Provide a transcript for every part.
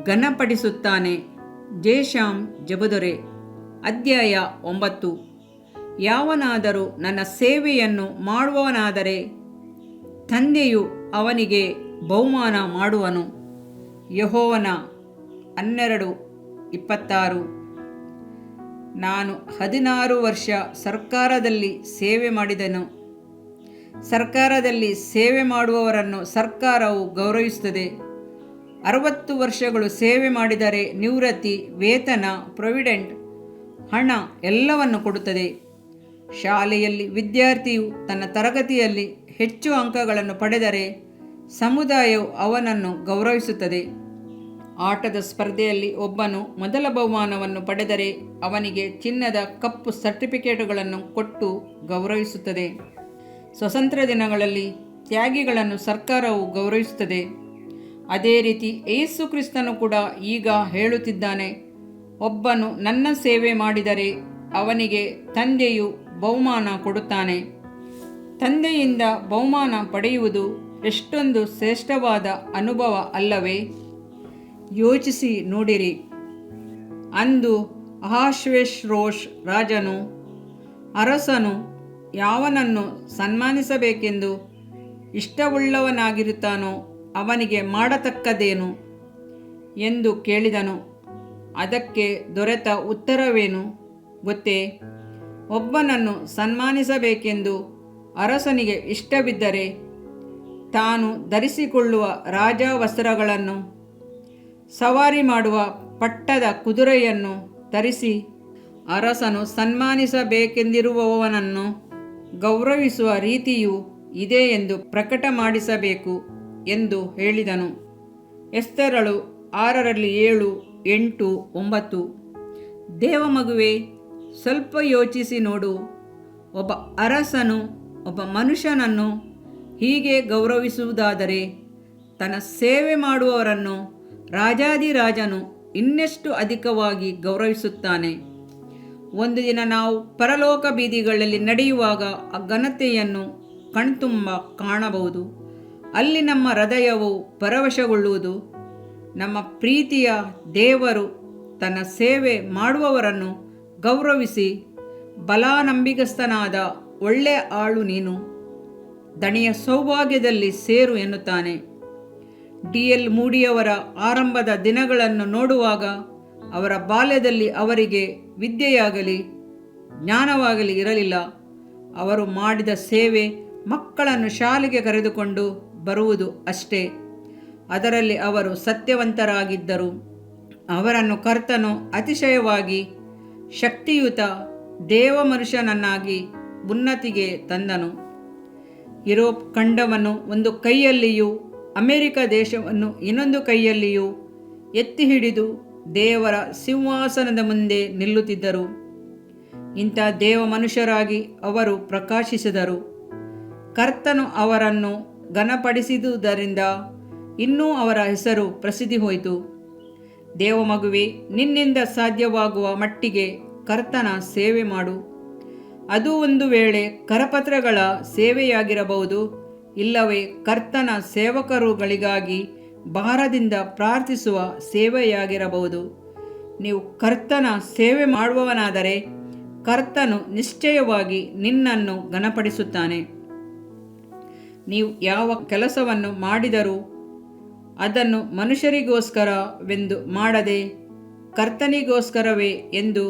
ಘನಪಡಿಸುತ್ತಾನೆ. ಜೇಷಾಮ್ ಜಬುದೊರೆ. ಅಧ್ಯಾಯ 9. ಯಾವನಾದರೂ ನನ್ನ ಸೇವೆಯನ್ನು ಮಾಡುವವನಾದರೆ ತಂದೆಯು ಅವನಿಗೆ ಬಹುಮಾನ ಮಾಡುವನು. ಯೆಹೋವನ 12:26. ನಾನು 16 ವರ್ಷ ಸರ್ಕಾರದಲ್ಲಿ ಸೇವೆ ಮಾಡಿದೆನು. ಸರ್ಕಾರದಲ್ಲಿ ಸೇವೆ ಮಾಡುವವರನ್ನು ಸರ್ಕಾರವು ಗೌರವಿಸುತ್ತದೆ. 60 ವರ್ಷಗಳು ಸೇವೆ ಮಾಡಿದರೆ ನಿವೃತ್ತಿ, ವೇತನ, ಪ್ರೊವಿಡೆಂಟ್, ಹಣ ಎಲ್ಲವನ್ನು ಕೊಡುತ್ತದೆ. ಶಾಲೆಯಲ್ಲಿ ವಿದ್ಯಾರ್ಥಿಯು ತನ್ನ ತರಗತಿಯಲ್ಲಿ ಹೆಚ್ಚು ಅಂಕಗಳನ್ನು ಪಡೆದರೆ ಸಮುದಾಯವು ಅವನನ್ನು ಗೌರವಿಸುತ್ತದೆ. ಆಟದ ಸ್ಪರ್ಧೆಯಲ್ಲಿ ಒಬ್ಬನು ಮೊದಲ ಬಹುಮಾನವನ್ನು ಪಡೆದರೆ ಅವನಿಗೆ ಚಿನ್ನದ ಕಪ್ಪು ಸರ್ಟಿಫಿಕೇಟುಗಳನ್ನು ಕೊಟ್ಟು ಗೌರವಿಸುತ್ತದೆ. ಸ್ವತಂತ್ರ ದಿನಗಳಲ್ಲಿ ತ್ಯಾಗಿಗಳನ್ನು ಸರ್ಕಾರವು ಗೌರವಿಸುತ್ತದೆ. ಅದೇ ರೀತಿ ಯೇಸು ಕ್ರಿಸ್ತನು ಕೂಡ ಈಗ ಹೇಳುತ್ತಿದ್ದಾನೆ, ಒಬ್ಬನು ನನ್ನ ಸೇವೆ ಮಾಡಿದರೆ ಅವನಿಗೆ ತಂದೆಯು ಬಹುಮಾನ ಕೊಡುತ್ತಾನೆ. ತಂದೆಯಿಂದ ಬಹುಮಾನ ಪಡೆಯುವುದು ಎಷ್ಟೊಂದು ಶ್ರೇಷ್ಠವಾದ ಅನುಭವ ಅಲ್ಲವೇ? ಯೋಚಿಸಿ ನೋಡಿರಿ. ಅಂದು ಅಹಷ್ವೇರೋಷ್ ರಾಜನು, ಅರಸನು ಯಾವನನ್ನು ಸನ್ಮಾನಿಸಬೇಕೆಂದು ಇಷ್ಟವುಳ್ಳವನಾಗಿರುತ್ತಾನೋ ಅವನಿಗೆ ಮಾಡತಕ್ಕದ್ದೇನು ಎಂದು ಕೇಳಿದನು. ಅದಕ್ಕೆ ದೊರೆತ ಉತ್ತರವೇನು ಗೊತ್ತೇ? ಒಬ್ಬನನ್ನು ಸನ್ಮಾನಿಸಬೇಕೆಂದು ಅರಸನಿಗೆ ಇಷ್ಟವಿದ್ದರೆ ತಾನು ಧರಿಸಿಕೊಳ್ಳುವ ರಾಜ ವಸ್ತ್ರಗಳನ್ನು, ಸವಾರಿ ಮಾಡುವ ಪಟ್ಟದ ಕುದುರೆಯನ್ನು ತರಿಸಿ ಅರಸನು ಸನ್ಮಾನಿಸಬೇಕೆಂದಿರುವವನನ್ನು ಗೌರವಿಸುವ ರೀತಿಯೂ ಇದೆ ಎಂದು ಪ್ರಕಟ ಮಾಡಿಸಬೇಕು ಎಂದು ಹೇಳಿದನು. ಎಸ್ತೇರಳು 6:7, 8, 9. ದೇವಮಗುವೆ, ಸ್ವಲ್ಪ ಯೋಚಿಸಿ ನೋಡು. ಒಬ್ಬ ಅರಸನು ಒಬ್ಬ ಮನುಷ್ಯನನ್ನು ಹೀಗೆ ಗೌರವಿಸುವುದಾದರೆ ತನ್ನ ಸೇವೆ ಮಾಡುವವರನ್ನು ರಾಜಾದಿರಾಜನು ಇನ್ನೆಷ್ಟು ಅಧಿಕವಾಗಿ ಗೌರವಿಸುತ್ತಾನೆ. ಒಂದು ದಿನ ನಾವು ಪರಲೋಕ ಬೀದಿಗಳಲ್ಲಿ ನಡೆಯುವಾಗ ಆ ಘನತೆಯನ್ನು ಕಣ್ತುಂಬ ಕಾಣಬಹುದು. ಅಲ್ಲಿ ನಮ್ಮ ಹೃದಯವು ಪರವಶಗೊಳ್ಳುವುದು. ನಮ್ಮ ಪ್ರೀತಿಯ ದೇವರು ತನ್ನ ಸೇವೆ ಮಾಡುವವರನ್ನು ಗೌರವಿಸಿ, ಬಲ ನಂಬಿಗಸ್ತನಾದ ಒಳ್ಳೆಯ ಆಳು ನೀನು, ದಣಿಯ ಸೌಭಾಗ್ಯದಲ್ಲಿ ಸೇರು ಎನ್ನುತ್ತಾನೆ. D.L. ಮೂಡಿಯವರ ಆರಂಭದ ದಿನಗಳನ್ನು ನೋಡುವಾಗ ಅವರ ಬಾಲ್ಯದಲ್ಲಿ ಅವರಿಗೆ ವಿದ್ಯೆಯಾಗಲಿ ಜ್ಞಾನವಾಗಲಿ ಇರಲಿಲ್ಲ. ಅವರು ಮಾಡಿದ ಸೇವೆ ಮಕ್ಕಳನ್ನು ಶಾಲೆಗೆ ಕರೆದುಕೊಂಡು ಬರುವುದು ಅಷ್ಟೇ. ಅದರಲ್ಲಿ ಅವರು ಸತ್ಯವಂತರಾಗಿದ್ದರು. ಅವರನ್ನು ಕರ್ತನು ಅತಿಶಯವಾಗಿ ಶಕ್ತಿಯುತ ದೇವ ಮನುಷ್ಯನನ್ನಾಗಿ ಉನ್ನತಿಗೆ ತಂದನು. ಯುರೋಪ್ ಖಂಡವನ್ನು ಒಂದು ಕೈಯಲ್ಲಿಯೂ ಅಮೆರಿಕ ದೇಶವನ್ನು ಇನ್ನೊಂದು ಕೈಯಲ್ಲಿಯೂ ಎತ್ತಿ ಹಿಡಿದು ದೇವರ ಸಿಂಹಾಸನದ ಮುಂದೆ ನಿಲ್ಲುತ್ತಿದ್ದರು. ಇಂಥ ದೇವ ಮನುಷ್ಯರಾಗಿ ಅವರು ಪ್ರಕಾಶಿಸಿದರು. ಕರ್ತನು ಅವರನ್ನು ಘನಪಡಿಸಿದುದರಿಂದ ಇನ್ನೂ ಅವರ ಹೆಸರು ಪ್ರಸಿದ್ಧಿ ಹೋಯಿತು. ದೇವಮಗುವೆ, ನಿನ್ನಿಂದ ಸಾಧ್ಯವಾಗುವ ಮಟ್ಟಿಗೆ ಕರ್ತನ ಸೇವೆ ಮಾಡು. ಅದು ಒಂದು ವೇಳೆ ಕರಪತ್ರಗಳ ಸೇವೆಯಾಗಿರಬಹುದು, ಇಲ್ಲವೇ ಕರ್ತನ ಸೇವಕರುಗಳಿಗಾಗಿ ಭಾರದಿಂದ ಪ್ರಾರ್ಥಿಸುವ ಸೇವೆಯಾಗಿರಬಹುದು. ನೀವು ಕರ್ತನ ಸೇವೆ ಮಾಡುವವನಾದರೆ ಕರ್ತನು ನಿಶ್ಚಯವಾಗಿ ನಿನ್ನನ್ನು ಘನಪಡಿಸುತ್ತಾನೆ. ನೀವು ಯಾವ ಕೆಲಸವನ್ನು ಮಾಡಿದರೂ ಅದನ್ನು ಮನುಷ್ಯರಿಗೋಸ್ಕರವೆಂದು ಮಾಡದೆ ಕರ್ತನಿಗೋಸ್ಕರವೇ ಎಂದು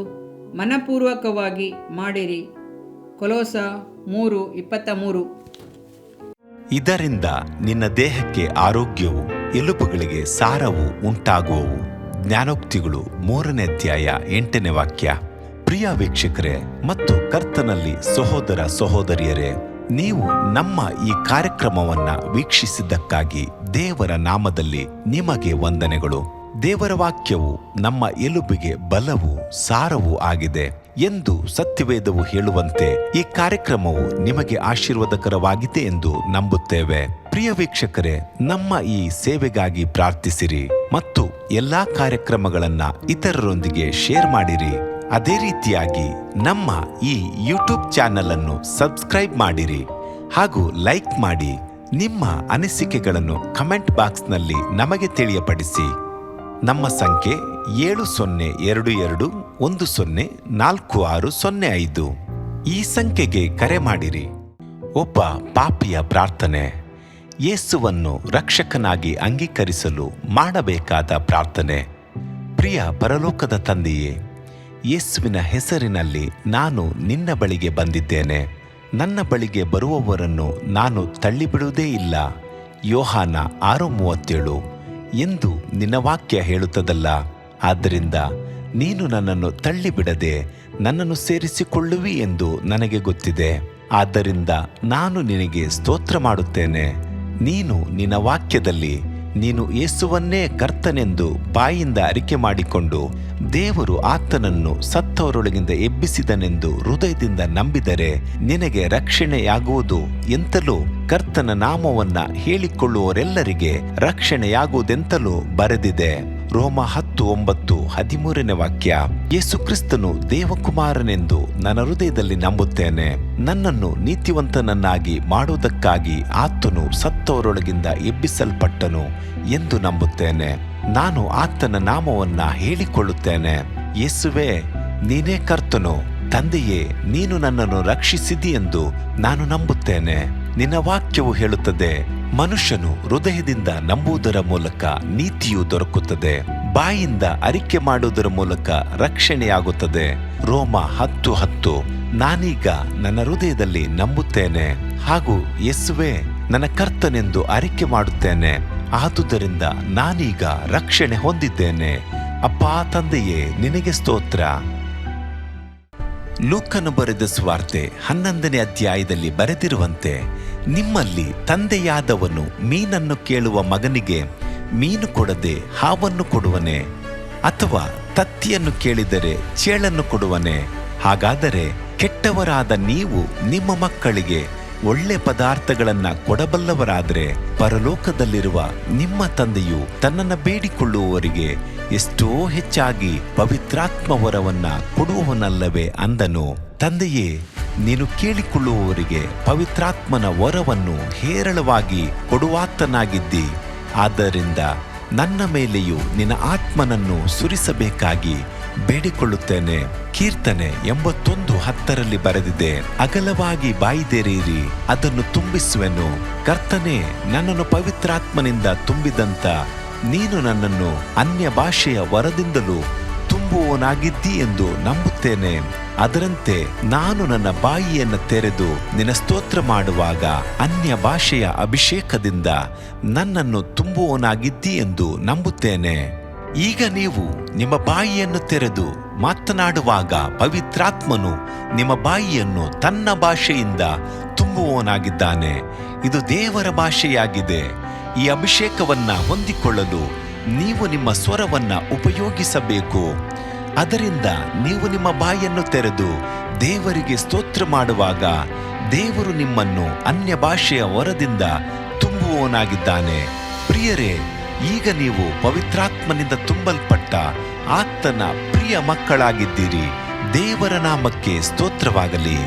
ಮನಪೂರ್ವಕವಾಗಿ ಮಾಡಿರಿ. ಕೊಲೋಸ 3:23. ಇದರಿಂದ ನಿನ್ನ ದೇಹಕ್ಕೆ ಆರೋಗ್ಯವು, ಎಲುಬುಗಳಿಗೆ ಸಾರವು ಉಂಟಾಗುವವು. ಜ್ಞಾನೋಕ್ತಿಗಳು 3ನೇ ಅಧ್ಯಾಯ 8ನೇ ವಾಕ್ಯ. ಪ್ರಿಯ ವೀಕ್ಷಕರೇ ಮತ್ತು ಕರ್ತನಲ್ಲಿ ಸಹೋದರ ಸಹೋದರಿಯರೇ, ನೀವು ನಮ್ಮ ಈ ಕಾರ್ಯಕ್ರಮವನ್ನ ವೀಕ್ಷಿಸಿದ್ದಕ್ಕಾಗಿ ದೇವರ ನಾಮದಲ್ಲಿ ನಿಮಗೆ ವಂದನೆಗಳು. ದೇವರ ವಾಕ್ಯವು ನಮ್ಮ ಎಲುಬಿಗೆ ಬಲವೂ ಸಾರವೂ ಆಗಿದೆ ಎಂದು ಸತ್ಯವೇದವು ಹೇಳುವಂತೆ ಈ ಕಾರ್ಯಕ್ರಮವು ನಿಮಗೆ ಆಶೀರ್ವಾದಕರವಾಗಿದೆ ಎಂದು ನಂಬುತ್ತೇವೆ. ಪ್ರಿಯ ವೀಕ್ಷಕರೇ, ನಮ್ಮ ಈ ಸೇವೆಗಾಗಿ ಪ್ರಾರ್ಥಿಸಿರಿ ಮತ್ತು ಎಲ್ಲಾ ಕಾರ್ಯಕ್ರಮಗಳನ್ನ ಇತರರೊಂದಿಗೆ ಶೇರ್ ಮಾಡಿರಿ. ಅದೇ ರೀತಿಯಾಗಿ ನಮ್ಮ ಈ ಯೂಟ್ಯೂಬ್ ಚಾನೆಲ್ ಅನ್ನು ಸಬ್ಸ್ಕ್ರೈಬ್ ಮಾಡಿರಿ ಹಾಗೂ ಲೈಕ್ ಮಾಡಿ. ನಿಮ್ಮ ಅನಿಸಿಕೆಗಳನ್ನು ಕಮೆಂಟ್ ಬಾಕ್ಸ್ನಲ್ಲಿ ನಮಗೆ ತಿಳಿಯಪಡಿಸಿ. ನಮ್ಮ ಸಂಖ್ಯೆ 7022104605. ಈ ಸಂಖ್ಯೆಗೆ ಕರೆ ಮಾಡಿರಿ. ಒಬ್ಬ ಪಾಪಿಯ ಪ್ರಾರ್ಥನೆ. ಯೇಸುವನ್ನು ರಕ್ಷಕನಾಗಿ ಅಂಗೀಕರಿಸಲು ಮಾಡಬೇಕಾದ ಪ್ರಾರ್ಥನೆ. ಪ್ರಿಯ ಪರಲೋಕದ ತಂದೆಯೇ, ಯೇಸುವಿನ ಹೆಸರಿನಲ್ಲಿ ನಾನು ನಿನ್ನ ಬಳಿಗೆ ಬಂದಿದ್ದೇನೆ. ನನ್ನ ಬಳಿಗೆ ಬರುವವರನ್ನು ನಾನು ತಳ್ಳಿಬಿಡುವುದೇ ಇಲ್ಲ. ಯೋಹಾನ 6:37 ಎಂದು ನಿನ್ನ ವಾಕ್ಯ ಹೇಳುತ್ತದಲ್ಲ. ಆದ್ದರಿಂದ ನೀನು ನನ್ನನ್ನು ತಳ್ಳಿಬಿಡದೆ ನನ್ನನ್ನು ಸೇರಿಸಿಕೊಳ್ಳುವಿ ಎಂದು ನನಗೆ ಗೊತ್ತಿದೆ. ಆದ್ದರಿಂದ ನಾನು ನಿನಗೆ ಸ್ತೋತ್ರ ಮಾಡುತ್ತೇನೆ. ನೀನು ನಿನ್ನ ವಾಕ್ಯದಲ್ಲಿ ನೀನು ಯೇಸುವನ್ನೇ ಕರ್ತನೆಂದು ಬಾಯಿಂದ ಅರಿಕೆ ಮಾಡಿಕೊಂಡು ದೇವರು ಆತನನ್ನು ಸತ್ತವರೊಳಗಿಂದ ಎಬ್ಬಿಸಿದನೆಂದು ಹೃದಯದಿಂದ ನಂಬಿದರೆ ನಿನಗೆ ರಕ್ಷಣೆಯಾಗುವುದು ಎಂತಲೂ ಕರ್ತನ ನಾಮವನ್ನ ಹೇಳಿಕೊಳ್ಳುವವರೆಲ್ಲರಿಗೆ ರಕ್ಷಣೆಯಾಗುವುದೆಂತಲೂ ಬರೆದಿದೆ. ರೋಮ 10:9 ವಾಕ್ಯ. ಯೇಸು ಕ್ರಿಸ್ತನು ದೇವಕುಮಾರನೆಂದು ನನ್ನ ಹೃದಯದಲ್ಲಿ ನಂಬುತ್ತೇನೆ. ನನ್ನನ್ನು ನೀತಿವಂತನನ್ನಾಗಿ ಮಾಡುವುದಕ್ಕಾಗಿ ಆತನು ಸತ್ತವರೊಳಗಿಂದ ಎಬ್ಬಿಸಲ್ಪಟ್ಟನು ಎಂದು ನಂಬುತ್ತೇನೆ. ನಾನು ಆತನ ನಾಮವನ್ನ ಹೇಳಿಕೊಳ್ಳುತ್ತೇನೆ. ಯೇಸುವೇ, ನೀನೇ ಕರ್ತನು. ತಂದೆಯೇ, ನೀನು ನನ್ನನ್ನು ರಕ್ಷಿಸಿದಿ ಎಂದು ನಾನು ನಂಬುತ್ತೇನೆ. ನಿನ್ನ ವಾಕ್ಯವು ಹೇಳುತ್ತದೆ, ಮನುಷ್ಯನು ಹೃದಯದಿಂದ ನಂಬುವುದರ ಮೂಲಕ ನೀತಿಯು ದೊರಕುತ್ತದೆ, ಬಾಯಿಂದ ಅರಿಕೆ ಮಾಡುವುದರ ಮೂಲಕ ರಕ್ಷಣೆಯಾಗುತ್ತದೆ. ರೋಮ 10:10. ನಾನೀಗ ನನ್ನ ಹೃದಯದಲ್ಲಿ ನಂಬುತ್ತೇನೆ ಹಾಗೂ ಯೇಸುವೇ ನನ್ನ ಕರ್ತನೆಂದು ಅರಿಕೆ ಮಾಡುತ್ತೇನೆ. ಆದುದರಿಂದ ನಾನೀಗ ರಕ್ಷಣೆ ಹೊಂದಿದ್ದೇನೆ. ಅಪ್ಪಾ ತಂದೆಯೇ, ನಿನಗೆ ಸ್ತೋತ್ರ. ಲೂಕನು ಬರೆದ ಸುವಾರ್ತೆ 11ನೇ ಅಧ್ಯಾಯದಲ್ಲಿ ಬರೆದಿರುವಂತೆ, ನಿಮ್ಮಲ್ಲಿ ತಂದೆಯಾದವನು ಮೀನನ್ನು ಕೇಳುವ ಮಗನಿಗೆ ಮೀನು ಕೊಡದೆ ಹಾವನ್ನು ಕೊಡುವನೆ? ಅಥವಾ ತತ್ತಿಯನ್ನು ಕೇಳಿದರೆ ಚೇಳನ್ನು ಕೊಡುವನೆ? ಹಾಗಾದರೆ ಕೆಟ್ಟವರಾದ ನೀವು ನಿಮ್ಮ ಮಕ್ಕಳಿಗೆ ಒಳ್ಳೆ ಪದಾರ್ಥಗಳನ್ನ ಕೊಡಬಲ್ಲವರಾದರೆ ಪರಲೋಕದಲ್ಲಿರುವ ನಿಮ್ಮ ತಂದೆಯು ತನ್ನನ್ನು ಬೇಡಿಕೊಳ್ಳುವವರಿಗೆ ಎಷ್ಟೋ ಹೆಚ್ಚಾಗಿ ಪವಿತ್ರಾತ್ಮ ವರವನ್ನ ಕೊಡುವವನಲ್ಲವೇ ಅಂದನು. ತಂದೆಯೇ, ನೀನು ಕೇಳಿಕೊಳ್ಳುವವರಿಗೆ ಪವಿತ್ರಾತ್ಮನ ವರವನ್ನು ಹೇರಳವಾಗಿ ಕೊಡುವಾತನಾಗಿದ್ದಿ. ಆದ್ದರಿಂದ ನನ್ನ ಮೇಲೆಯೂ ನಿನ್ನ ಆತ್ಮನನ್ನು ಸುರಿಸಬೇಕಾಗಿ ಬೇಡಿಕೊಳ್ಳುತ್ತೇನೆ. ಕೀರ್ತನೆ 81:10 ಬರೆದಿದೆ, ಅಗಲವಾಗಿ ಬಾಯಿದೆರೆಯಿರಿ, ಅದನ್ನು ತುಂಬಿಸುವೆನು. ಕರ್ತನೇ, ನನ್ನನ್ನು ಪವಿತ್ರಾತ್ಮನಿಂದ ತುಂಬಿದಂತ ನೀನು ನನ್ನನ್ನು ಅನ್ಯ ಭಾಷೆಯ ವರದಿಂದಲೂ ತುಂಬುವವನಾಗಿದ್ದಿ ಎಂದು ನಂಬುತ್ತೇನೆ. ಅದರಂತೆ ನಾನು ನನ್ನ ಬಾಯಿಯನ್ನು ತೆರೆದು ನಿನ್ನ ಸ್ತೋತ್ರ ಮಾಡುವಾಗ ಅನ್ಯ ಭಾಷೆಯ ಅಭಿಷೇಕದಿಂದ ನನ್ನನ್ನು ತುಂಬುವವನಾಗಿದ್ದಿ ಎಂದು ನಂಬುತ್ತೇನೆ. ಈಗ ನೀವು ನಿಮ್ಮ ಬಾಯಿಯನ್ನು ತೆರೆದು ಮಾತನಾಡುವಾಗ ಪವಿತ್ರಾತ್ಮನು ನಿಮ್ಮ ಬಾಯಿಯನ್ನು ತನ್ನ ಭಾಷೆಯಿಂದ ತುಂಬುವವನಾಗಿದ್ದಾನೆ. ಇದು ದೇವರ ಭಾಷೆಯಾಗಿದೆ. ಈ ಅಭಿಷೇಕವನ್ನ ಹೊಂದಿಕೊಳ್ಳಲು ನೀವು ನಿಮ್ಮ ಸ್ವರವನ್ನ ಉಪಯೋಗಿಸಬೇಕು. ಅದರಿಂದ ನೀವು ನಿಮ್ಮ ಬಾಯನ್ನು ತೆರೆದು ದೇವರಿಗೆ ಸ್ತೋತ್ರ ಮಾಡುವಾಗ ದೇವರು ನಿಮ್ಮನ್ನು ಅನ್ಯ ಭಾಷೆಯ ವರದಿಂದ ತುಂಬುವವನಾಗಿದ್ದಾನೆ. ಪ್ರಿಯರೇ, ಈಗ ನೀವು ಪವಿತ್ರಾತ್ಮನಿಂದ ತುಂಬಲ್ಪಟ್ಟ ಆತನ ಪ್ರಿಯ ಮಕ್ಕಳಾಗಿದ್ದೀರಿ. ದೇವರ ನಾಮಕ್ಕೆ ಸ್ತೋತ್ರವಾಗಲಿ.